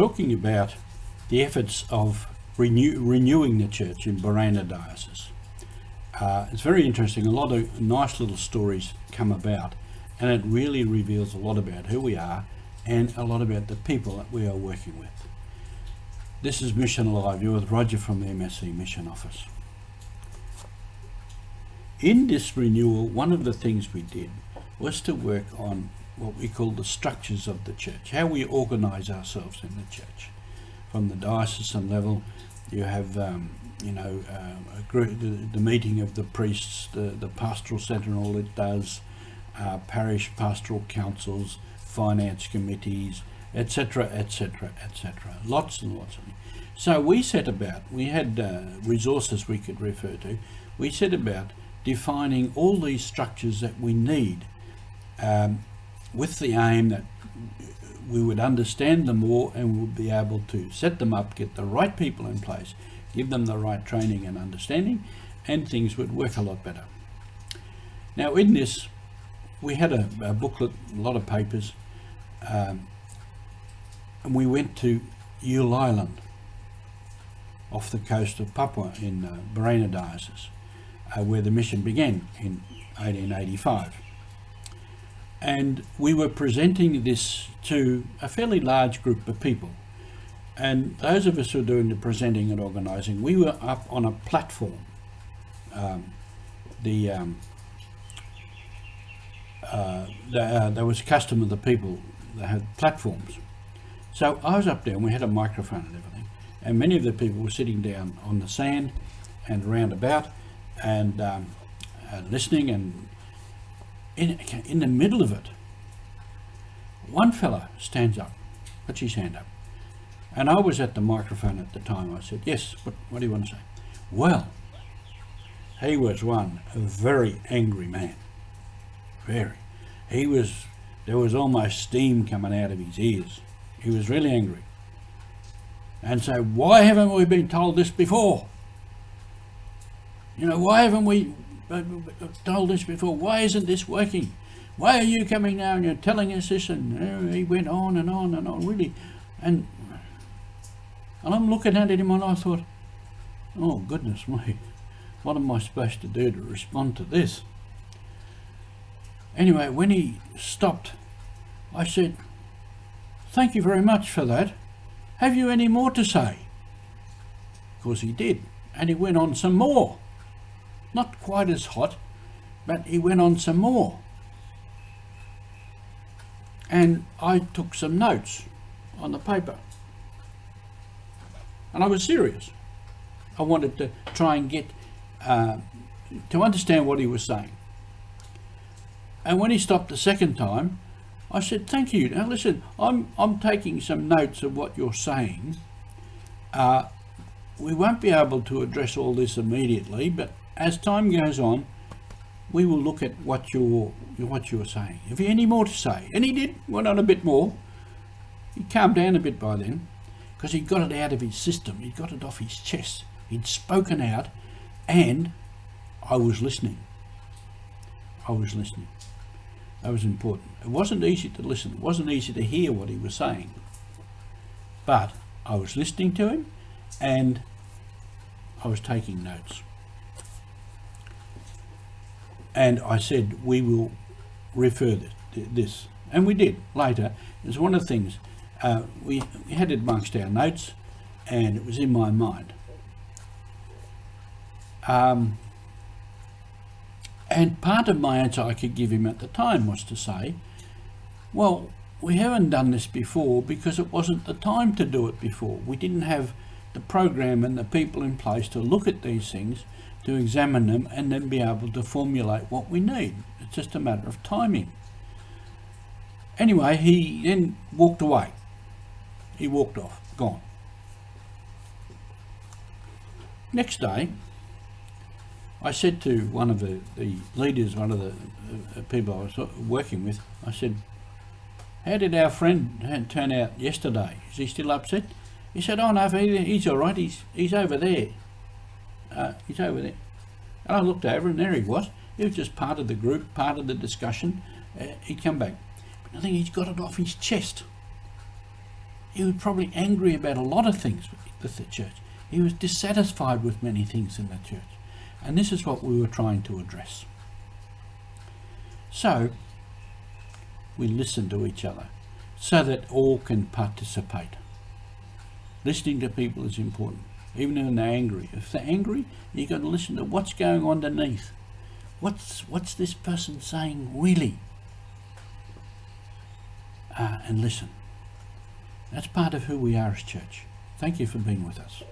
talking about the efforts of renewing the church in Borena Diocese. It's very interesting. A lot of nice little stories come about, and it really reveals a lot about who we are and a lot about the people that we are working with. This is Mission Live. You're with Roger from the MSC Mission Office. In this renewal, one of the things we did was to work on what we call the structures of the church, how we organise ourselves in the church. From the diocesan level, you have the meeting of the priests, the pastoral centre and all it does, parish pastoral councils, finance committees, etc., etc., etc. Lots and lots of things. So we set about, we had resources we could refer to, we set about defining all these structures that we need, with the aim that we would understand them more and would be able to set them up, get the right people in place, give them the right training and understanding, and things would work a lot better. Now in this, we had a booklet, a lot of papers, and we went to Yule Island off the coast of Papua in Borena Diocese, where the mission began in 1885. And we were presenting this to a fairly large group of people. And those of us who were doing the presenting and organising, we were up on a platform. There was a custom of the people that had platforms. So I was up there and we had a microphone and everything. And many of the people were sitting down on the sand and round about and listening, and in the middle of it, one fella stands up, puts his hand up, and I was at the microphone at the time. I said, "Yes, what do you want to say?" Well, he was a very angry man. Very. There was almost steam coming out of his ears. He was really angry. And so, why haven't we been told this before? Why haven't we told this before? Why isn't this working? Why are you coming now and you're telling us this? And he went on and on and on, really. And I'm looking at him and I thought, oh goodness me, what am I supposed to do to respond to this? Anyway, when he stopped, I said, "Thank you very much for that. Have you any more to say?" Of course he did, and he went on some more. Not quite as hot, but he went on some more. And I took some notes on the paper. And I was serious. I wanted to try and get to understand what he was saying. And when he stopped the second time, I said, "Thank you. Now listen, I'm taking some notes of what you're saying. We won't be able to address all this immediately, but as time goes on, we will look at what you're saying. Have you any more to say?" And he did. Went on a bit more. He calmed down a bit by then, because he'd got it out of his system. He'd got it off his chest. He'd spoken out, and I was listening. That was important. It wasn't easy to listen. It wasn't easy to hear what he was saying. But I was listening to him, and I was taking notes. And I said, we will refer this. And we did later. It's one of the things, we had it amongst our notes, and it was in my mind. And part of my answer I could give him at the time was to say, well, we haven't done this before because it wasn't the time to do it before. We didn't have the program and the people in place to look at these things, to examine them, and then be able to formulate what we need. It's just a matter of timing. Anyway, he then walked away. He walked off, gone. Next day, I said to one of the leaders, one of the people I was working with, I said, "How did our friend turn out yesterday? Is he still upset?" He said, "Oh no, he's all right. He's over there. He's over there." And I looked over, and there he was. He was just part of the group, part of the discussion. He'd come back. But I think he's got it off his chest. He was probably angry about a lot of things with the church. He was dissatisfied with many things in the church. And this is what we were trying to address. So, we listen to each other so that all can participate. Listening to people is important, even when they're angry. If they're angry, you've got to listen to what's going on underneath. What's this person saying really? And listen. That's part of who we are as church. Thank you for being with us.